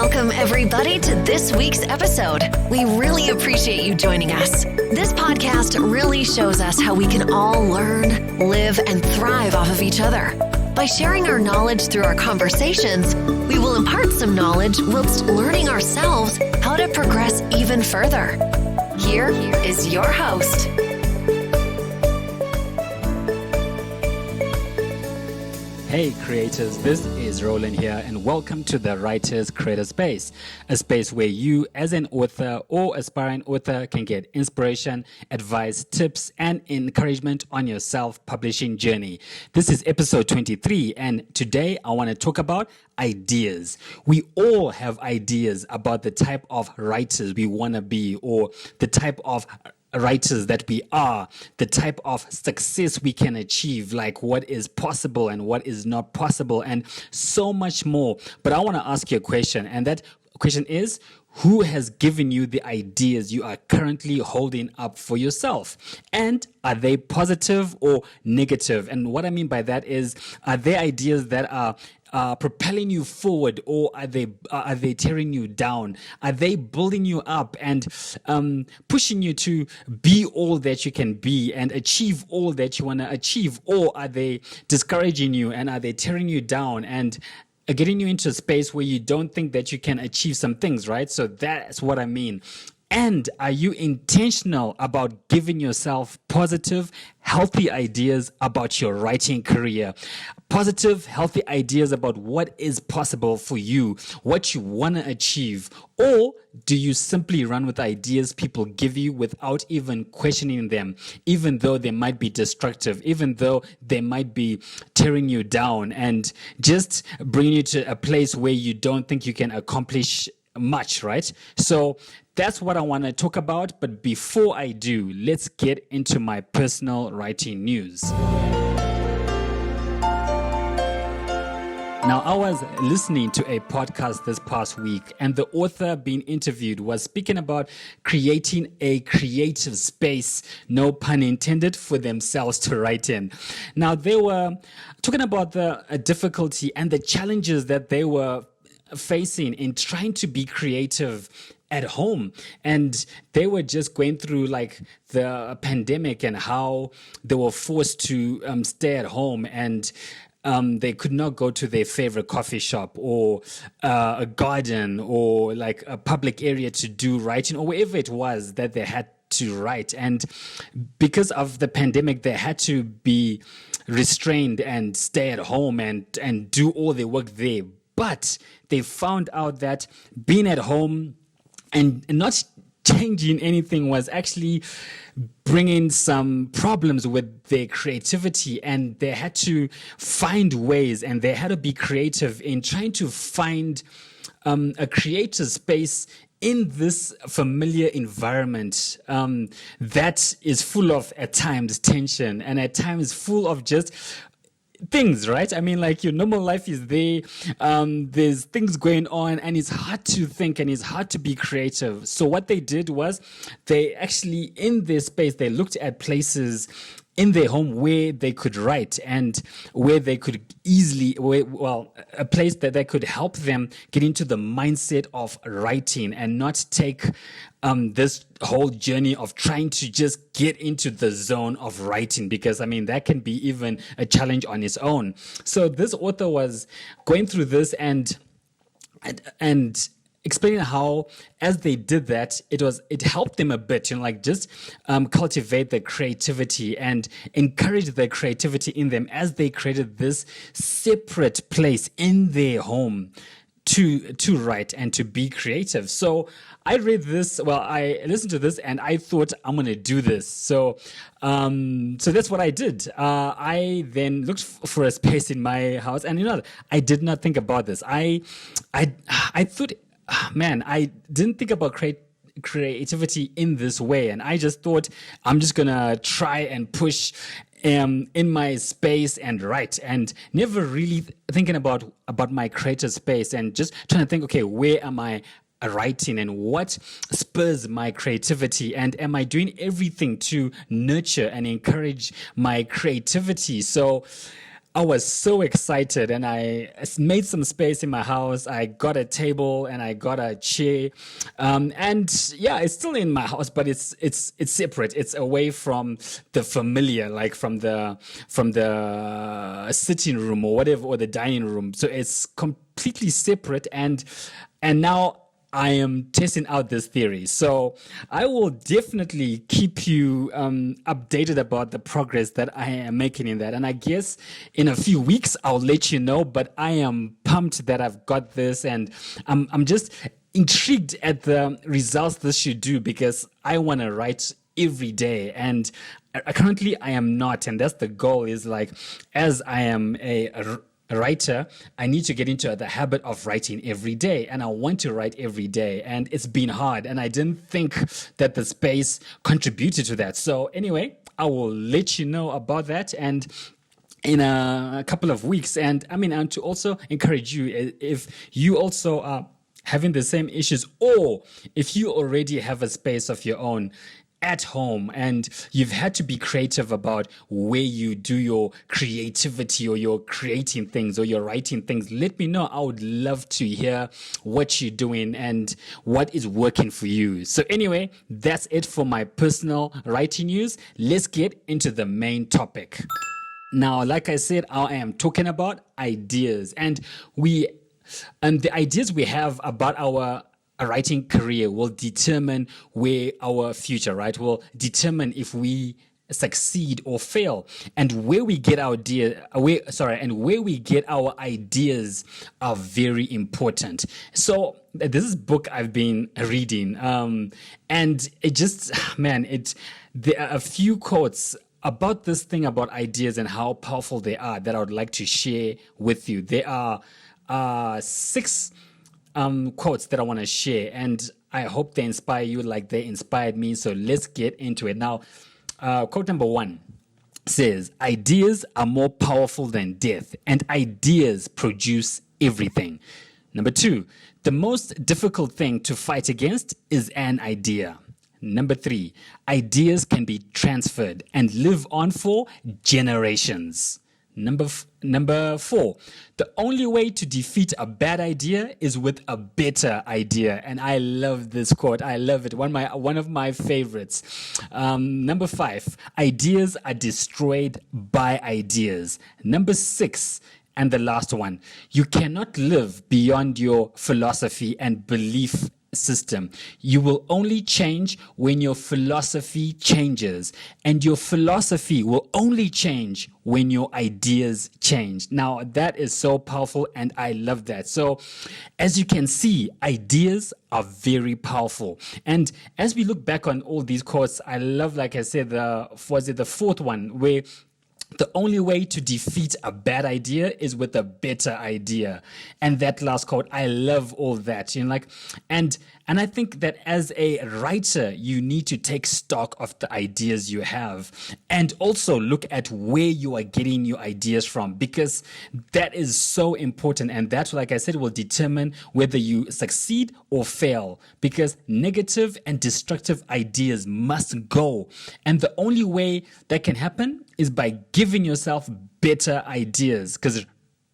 Welcome, everybody, to this week's episode. We really appreciate you joining us. This podcast really shows us how we can all learn, live, and thrive off of each other. By sharing our knowledge through our conversations, we will impart some knowledge whilst learning ourselves how to progress even further. Here is your host. Hey creators, this is Roland here, and welcome to the Writers Creator Space, a space where you as an author or aspiring author can get inspiration, advice, tips, and encouragement on your self-publishing journey. This is episode 23, and today I want to talk about ideas. We all have ideas about the type of writers we want to be, or the type of writers that we are, the type of success we can achieve, like what is possible and what is not possible, and so much more. But I want to ask you a question, and that question is, who has given you the ideas you are currently holding up for yourself? And are they positive or negative? And what I mean by that is, are they ideas that are propelling you forward, or are they tearing you down? Are they building you up and pushing you to be all that you can be and achieve all that you want to achieve? Or are they discouraging you, and are they tearing you down and getting you into a space where you don't think that you can achieve some things, right? So that's what I mean. And are you intentional about giving yourself positive, healthy ideas about your writing career? Positive, healthy ideas about what is possible for you, what you want to achieve? Or do you simply run with ideas people give you without even questioning them, even though they might be destructive, even though they might be tearing you down and just bringing you to a place where you don't think you can accomplish much, right? So that's what I want to talk about. But before I do, let's get into my personal writing news. Now, I was listening to a podcast this past week, and the author being interviewed was speaking about creating a creative space, no pun intended, for themselves to write in. Now, they were talking about the difficulty and the challenges that they were facing in trying to be creative at home, and they were just going through like the pandemic and how they were forced to stay at home, and they could not go to their favorite coffee shop or a garden or like a public area to do writing or wherever it was that they had to write. And because of the pandemic, they had to be restrained and stay at home and do all their work there. But they found out that being at home and not changing anything was actually bringing some problems with their creativity, and they had to find ways, and they had to be creative in trying to find a creative space in this familiar environment that is full of, at times, tension, and at times full of just things, right? I mean, like your normal life is there. There's things going on, and it's hard to think and it's hard to be creative. So what they did was they actually, in their space, they looked at places in their home where they could write and where they could a place that they could help them get into the mindset of writing and not take this whole journey of trying to just get into the zone of writing, because I mean that can be even a challenge on its own. So this author was going through this and explaining how, as they did that, it helped them a bit, like just cultivate the creativity and encourage the creativity in them as they created this separate place in their home to write and to be creative. So I listened to this and I thought, I'm going to do this. So that's what I did. I then looked for a space in my house, and I did not think about this. I thought, man, I didn't think about creativity in this way, and I just thought I'm just gonna try and push in my space and write, and never really thinking about my creative space, and just trying to think, okay, where am I writing and what spurs my creativity, and am I doing everything to nurture and encourage my creativity? So I was so excited, and I made some space in my house. I got a table and I got a chair, and yeah, it's still in my house, but it's separate. It's away from the familiar, like from the sitting room or whatever, or the dining room. So it's completely separate, and now I am testing out this theory. So I will definitely keep you updated about the progress that I am making in that. And I guess in a few weeks, I'll let you know, but I am pumped that I've got this, and I'm just intrigued at the results this should do, because I want to write every day, and currently I am not. And that's the goal, is like, as I am a writer, I need to get into the habit of writing every day, and I want to write every day, and it's been hard, and I didn't think that the space contributed to that. So anyway, I will let you know about that, and in a couple of weeks. And I mean, and to also encourage you, if you also are having the same issues, or if you already have a space of your own at home and you've had to be creative about where you do your creativity, or you're creating things, or you're writing things, let me know. I would love to hear what you're doing and what is working for you. So anyway, that's it for my personal writing news. Let's get into the main topic. Now, like I said, I am talking about ideas, and the ideas we have about our writing career will determine where our future, right, will determine if we succeed or fail, and where we get our where we get our ideas are very important. So this is a book I've been reading, and it just, there are a few quotes about this thing about ideas and how powerful they are that I would like to share with you. There are 6 quotes that I want to share, and I hope they inspire you like they inspired me. So let's get into it. Now, quote number 1 says, "Ideas are more powerful than death, and ideas produce everything." Number 2, "The most difficult thing to fight against is an idea." Number 3, "Ideas can be transferred and live on for generations." Number 4, "The only way to defeat a bad idea is with a better idea." And I love this quote. I love it. One of my favorites. Number 5, "Ideas are destroyed by ideas." Number 6, and the last one, "You cannot live beyond your philosophy and belief system. You will only change when your philosophy changes, and your philosophy will only change when your ideas change." Now, that is so powerful, and I love that. So, as you can see, ideas are very powerful. And as we look back on all these quotes, I love, like I said, the 4th one, where the only way to defeat a bad idea is with a better idea. And that last quote, I love all that. And I think that as a writer, you need to take stock of the ideas you have, and also look at where you are getting your ideas from, because that is so important. And that, like I said, will determine whether you succeed or fail, because negative and destructive ideas must go. And the only way that can happen is by giving yourself better ideas, because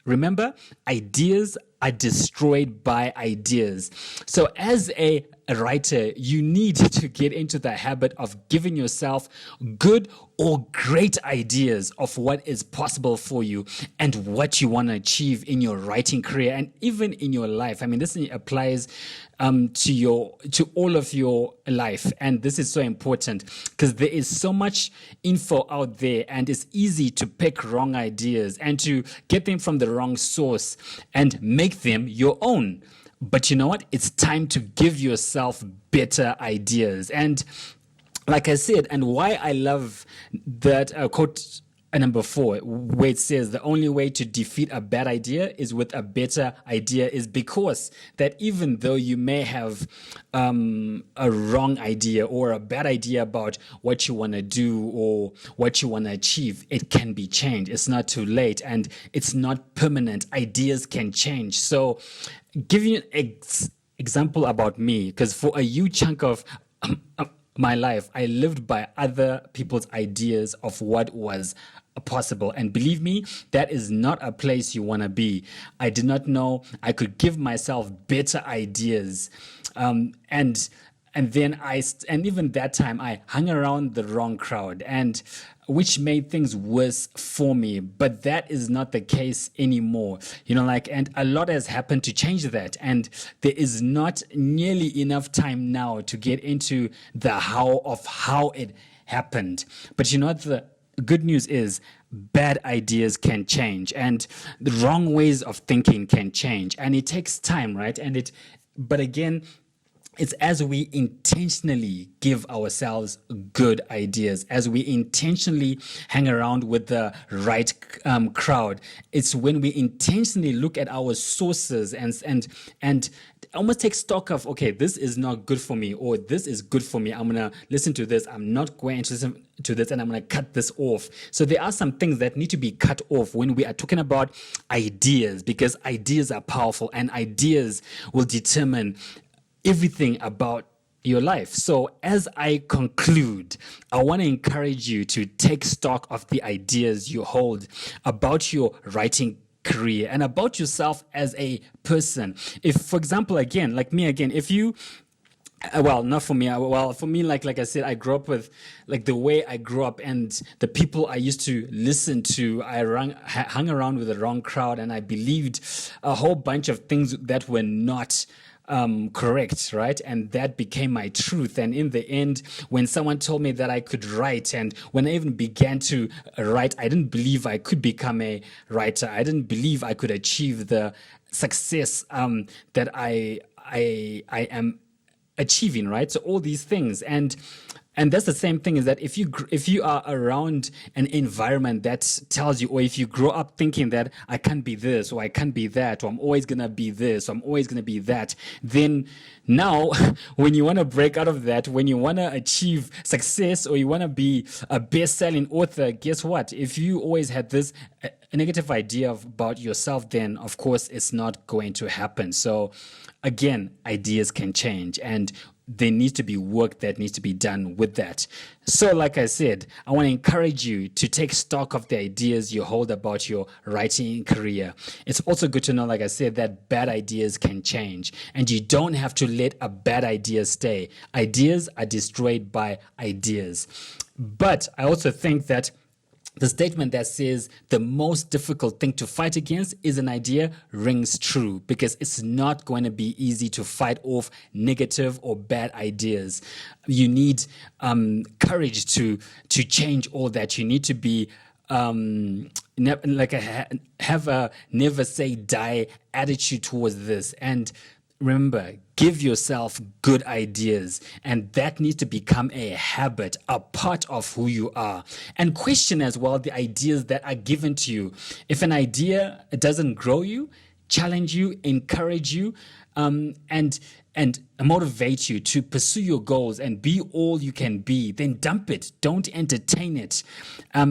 remember, ideas are destroyed by ideas. So as a writer, you need to get into the habit of giving yourself good or great ideas of what is possible for you and what you want to achieve in your writing career and even in your life. I mean, this applies to all of your life, and this is so important because there is so much info out there, and it's easy to pick wrong ideas and to get them from the wrong source and make them your own. But you know what? It's time to give yourself better ideas. And like I said, and why I love that quote number 4, where it says the only way to defeat a bad idea is with a better idea, is because that even though you may have a wrong idea or a bad idea about what you want to do or what you want to achieve, it can be changed. It's not too late, and it's not permanent. Ideas can change. So give you an example about me, because for a huge chunk of my life, I lived by other people's ideas of what was possible. And believe me, that is not a place you want to be. I did not know I could give myself better ideas. And then even that time, I hung around the wrong crowd, and which made things worse for me. But that is not the case anymore. And a lot has happened to change that. And there is not nearly enough time now to get into the how it happened. But the good news is bad ideas can change, and the wrong ways of thinking can change. And it takes time, right? But again, it's as we intentionally give ourselves good ideas, as we intentionally hang around with the right crowd. It's when we intentionally look at our sources and almost take stock of, okay, this is not good for me, or this is good for me. I'm going to listen to this. I'm not going to listen to this, and I'm going to cut this off. So there are some things that need to be cut off when we are talking about ideas, because ideas are powerful, and ideas will determine everything about your life. So as I conclude, I want to encourage you to take stock of the ideas you hold about your writing career and about yourself as a person. If, for example, if you not for me. For me, like I said, I grew up with the way I grew up, and the people I used to listen to. I hung around with the wrong crowd, and I believed a whole bunch of things that were not correct, right? And that became my truth. And in the end, when someone told me that I could write, and when I even began to write, I didn't believe I could become a writer. I didn't believe I could achieve the success that I am achieving, right? So all these things, and that's the same thing, is that if you are around an environment that tells you, or if you grow up thinking that I can't be this, or I can't be that, or I'm always going to be this, or I'm always going to be that, then now when you want to break out of that, when you want to achieve success, or you want to be a best-selling author, guess what? If you always had this negative idea about yourself, then of course it's not going to happen. So again, ideas can change, and there needs to be work that needs to be done with that. So like I said, I want to encourage you to take stock of the ideas you hold about your writing career. It's also good to know, like I said, that bad ideas can change, and you don't have to let a bad idea stay. Ideas are destroyed by ideas. But I also think that the statement that says the most difficult thing to fight against is an idea rings true, because it's not going to be easy to fight off negative or bad ideas. You need courage to change all that. You need to be have a never say die attitude towards this. And remember, give yourself good ideas, and that needs to become a habit, a part of who you are. And question as well the ideas that are given to you. If an idea doesn't grow you, challenge you, encourage you, and motivate you to pursue your goals and be all you can be, then dump it. Don't entertain it.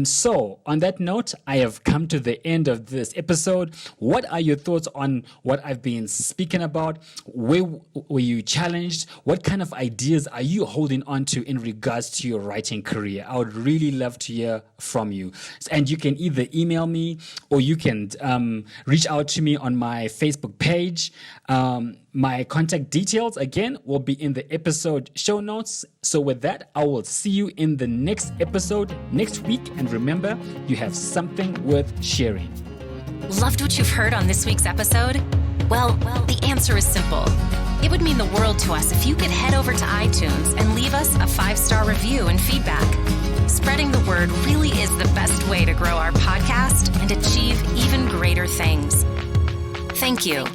So on that note, I have come to the end of this episode. What are your thoughts on what I've been speaking about? Where were you challenged? What kind of ideas are you holding on to in regards to your writing career? I would really love to hear from you. And you can either email me, or you can reach out to me on my Facebook page. My contact details, again, will be in the episode show notes. So with that, I will see you in the next episode next week. And remember, you have something worth sharing. Loved what you've heard on this week's episode? Well, the answer is simple. It would mean the world to us if you could head over to iTunes and leave us a 5-star review and feedback. Spreading the word really is the best way to grow our podcast and achieve even greater things. Thank you.